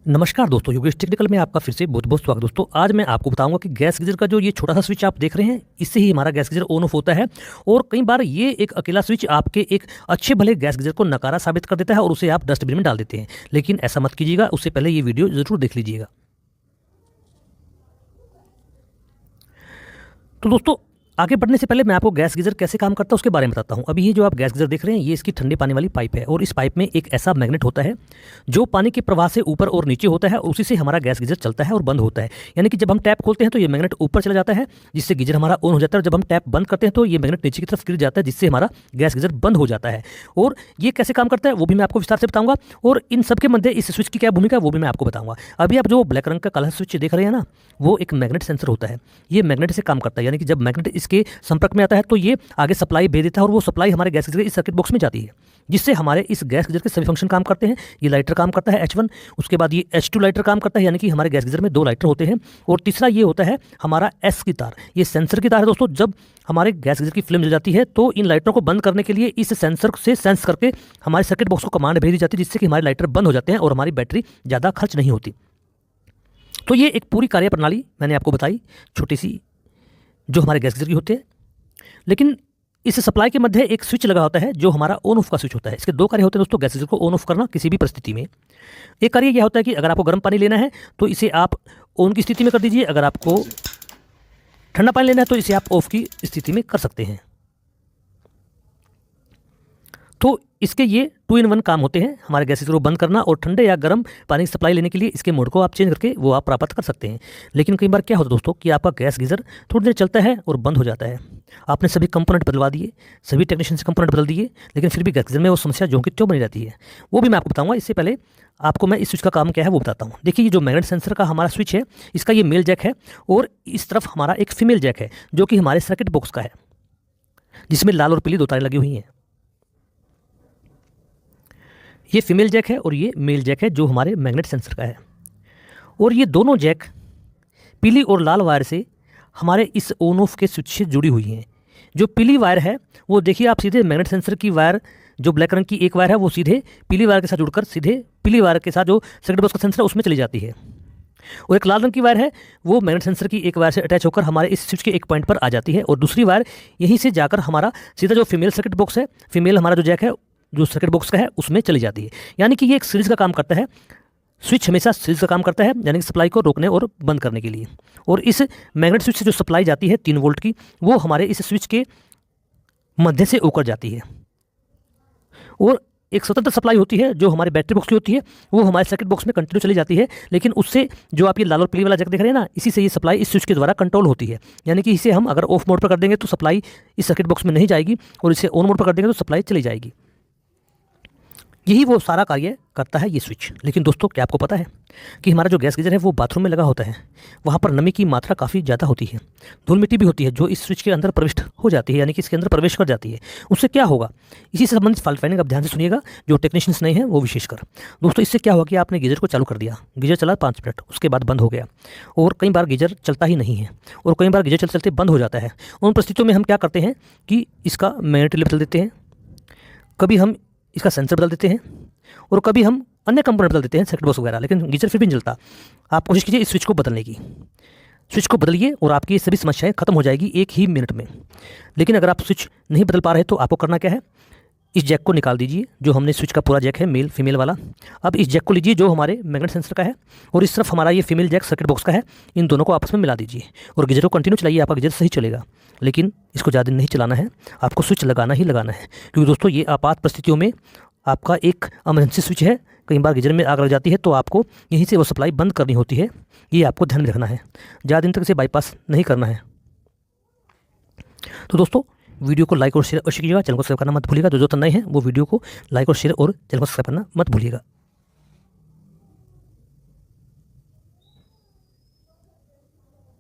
नमस्कार दोस्तों, योगेश टेक्निकल में आपका फिर से बहुत बहुत स्वागत। दोस्तों आज मैं आपको बताऊंगा कि गैस गीजर का जो ये छोटा सा स्विच आप देख रहे हैं, इससे ही हमारा गैस गीजर ऑन ऑफ होता है। और कई बार ये एक अकेला स्विच आपके एक अच्छे भले गैस गीजर को नकारा साबित कर देता है और उसे आप डस्टबिन में डाल देते हैं। लेकिन ऐसा मत कीजिएगा, उससे पहले ये वीडियो जरूर देख लीजिएगा। तो दोस्तों आगे बढ़ने से पहले मैं आपको गैस गीजर कैसे काम करता है उसके बारे में बताता हूं। अभी ये जो आप गैस गीजर देख रहे हैं, ये इसकी ठंडे पानी वाली पाइप है और इस पाइप में एक ऐसा मैग्नेट होता है जो पानी के प्रवाह से ऊपर और नीचे होता है और उसी से हमारा गैस गीजर चलता है और बंद होता है। यानी कि जब हम टैप खोलते हैं तो ये मैग्नेट ऊपर चला जाता है जिससे गीजर हमारा ऑन हो जाता है, और जब हम टैप बंद करते हैं तो ये मैग्नेट नीचे की तरफ गिर जाता है जिससे हमारा गैस गीजर बंद हो जाता है। और ये कैसे काम करता है वो भी मैं आपको विस्तार से बताऊंगा, और इन सब के मध्य इस स्विच की क्या भूमिका है वो भी मैं आपको बताऊंगा। अभी आप जो ब्लैक रंग का काला स्विच देख रहे हैं ना, वो एक मैग्नेट सेंसर होता है। ये मैग्नेट से काम करता है, यानी कि जब मैग्नेट इसके संपर्क में आता है तो ये आगे सप्लाई भेज देता है और वो सप्लाई हमारे गैस गीजर के इस सर्किट बॉक्स में जाती है, जिससे हमारे इस गैस गीजर के सभी फंक्शन काम करते हैं। ये लाइटर काम करता है H1, उसके बाद ये H2 लाइटर काम करता है, यानी कि हमारे गैस गीजर में 2 लाइटर होते हैं। और तीसरा ये होता है हमारा S की तार। ये सेंसर की तार है दोस्तों। जब हमारे गैस गीजर की फ्लेम जल जाती है तो इन लाइटरों को बंद करने के लिए इस सेंसर से सेंस करके हमारे सर्किट बॉक्स को कमांड भेज दी जाती है, जिससे कि हमारे लाइटर बंद हो जाते हैं और हमारी बैटरी ज़्यादा खर्च नहीं होती। तो ये एक पूरी कार्य प्रणाली मैंने आपको बताई, छोटी सी, जो हमारे गैस गीजर की होती है। लेकिन इस सप्लाई के मध्य एक स्विच लगा होता है जो हमारा ऑन ऑफ का स्विच होता है। इसके 2 कार्य होते हैं दोस्तों गैस गीजर को ऑन ऑफ करना किसी भी परिस्थिति में। एक कार्य यह होता है कि अगर आपको गर्म पानी लेना है तो इसे आप ऑन की स्थिति में कर दीजिए, अगर आपको ठंडा पानी लेना है तो इसे आप ऑफ की स्थिति में कर सकते हैं। तो इसके ये 2 in 1 काम होते हैं, हमारे गैस गीजर को बंद करना और ठंडे या गर्म पानी की सप्लाई लेने के लिए इसके मोड को आप चेंज करके वो आप प्राप्त कर सकते हैं। लेकिन कई बार क्या होता है दोस्तों कि आपका गैस गीजर थोड़ी देर चलता है और बंद हो जाता है। आपने सभी कंपोनेंट बदलवा दिए, सभी टेक्नीशियन से कंपोनेंट बदल दिए, लेकिन फिर भी गैस गीजर में वो समस्या जो कि त्यों बनी रहती है, वो भी मैं आपको बताऊंगा। इससे पहले आपको मैं इस स्विच का काम क्या है वो बताता हूँ। देखिए, ये जो मैग्नेट सेंसर का हमारा स्विच है, इसका ये मेल जैक है और इस तरफ हमारा एक फीमेल जैक है जो कि हमारे सर्किट बॉक्स का है, जिसमें लाल और पीली 2 तारें लगी हुई हैं। ये फीमेल जैक है और ये मेल जैक है जो हमारे मैग्नेट सेंसर का है। और ये दोनों जैक पीली और लाल वायर से हमारे इस ऑन ऑफ के स्विच से जुड़ी हुई हैं। जो पीली वायर है वो देखिए आप सीधे मैग्नेट सेंसर की वायर, जो ब्लैक रंग की एक वायर है वो सीधे पीली वायर के साथ जुड़कर सीधे पीली वायर के साथ जो सर्किट बॉक्स का सेंसर है उसमें चली जाती है। और एक लाल रंग की वायर है वो मैग्नेट सेंसर की एक वायर से अटैच होकर हमारे इस स्विच के एक पॉइंट पर आ जाती है, और दूसरी वायर यहीं से जाकर हमारा सीधा जो फीमेल सर्किट बॉक्स है, फीमेल हमारा जो जैक है जो सर्किट बॉक्स का है उसमें चली जाती है। यानी कि ये एक सीरीज का काम करता है। स्विच हमेशा सीरीज का काम करता है, यानी कि सप्लाई को रोकने और बंद करने के लिए। और इस मैग्नेट स्विच से जो सप्लाई जाती है 3 वोल्ट की, वो हमारे इस स्विच के मध्य से होकर जाती है। और एक स्वतंत्र सप्लाई होती है जो हमारे बैटरी बॉक्स की होती है, वो हमारे सर्किट बॉक्स में कंटिन्यू चली जाती है। लेकिन उससे जो आप ये लाल और पीली वाला जैक देख रहे हैं ना, इसी से ये सप्लाई इस स्विच के द्वारा कंट्रोल होती है। यानी कि इसे हम अगर ऑफ मोड पर कर देंगे तो सप्लाई इस सर्किट बॉक्स में नहीं जाएगी, और इसे ऑन मोड पर कर देंगे तो सप्लाई चली जाएगी। यही वो सारा कार्य करता है ये स्विच। लेकिन दोस्तों क्या आपको पता है कि हमारा जो गैस गीजर है वो बाथरूम में लगा होता है, वहाँ पर नमी की मात्रा काफ़ी ज़्यादा होती है, धूल मिट्टी भी होती है जो इस स्विच के अंदर प्रविष्ट हो जाती है, यानी कि इसके अंदर प्रवेश कर जाती है। उससे क्या होगा, इसी से संबंधित फॉल्ट फाइंडिंग आप ध्यान से सुनिएगा, जो टेक्नीशियंस नहीं है वो विशेषकर। दोस्तों इससे क्या हुआ कि आपने गीजर को चालू कर दिया, गीजर चला 5 मिनट, उसके बाद बंद हो गया, और कई बार गीजर चलता ही नहीं है, और कई बार गीजर चलते चलते बंद हो जाता है। उन परिस्थितियों में हम क्या करते हैं कि इसका मैग्नेट रिले बदल देते हैं, कभी हम इसका सेंसर बदल देते हैं, और कभी हम अन्य कंपोनेंट बदल देते हैं सर्किट बॉक्स वगैरह, लेकिन गीजर फिर भी नहीं चलता। आप कोशिश कीजिए इस स्विच को बदलने की, स्विच को बदलिए और आपकी ये सभी समस्याएं खत्म हो जाएगी 1 ही मिनट में। लेकिन अगर आप स्विच नहीं बदल पा रहे तो आपको करना क्या है, इस जैक को निकाल दीजिए, जो हमने स्विच का पूरा जैक है मेल फीमेल वाला। अब इस जैक को लीजिए जो हमारे मैग्नेट सेंसर का है, और इस तरफ हमारा ये फीमेल जैक सर्किट बॉक्स का है, इन दोनों को आपस में मिला दीजिए और गीजर को कंटिन्यू चलाइए, आपका गीजर सही चलेगा। लेकिन इसको ज़्यादा दिन नहीं चलाना है, आपको स्विच लगाना ही लगाना है, क्योंकि दोस्तों ये आपात परिस्थितियों में आपका एक इमरजेंसी स्विच है। कई बार गीजर में आग लग जाती है तो आपको यहीं से वो सप्लाई बंद करनी होती है, ये आपको ध्यान में रखना है, ज़्यादा दिन तक इसे बाईपास नहीं करना है। तो दोस्तों वीडियो को लाइक और शेयर अवश्य कीजिएगा, चैनल को सब्सक्राइब करना मत भूलिएगा। जो नए हैं वो वीडियो को लाइक और शेयर और चैनल को सब्सक्राइब करना मत भूलिएगा।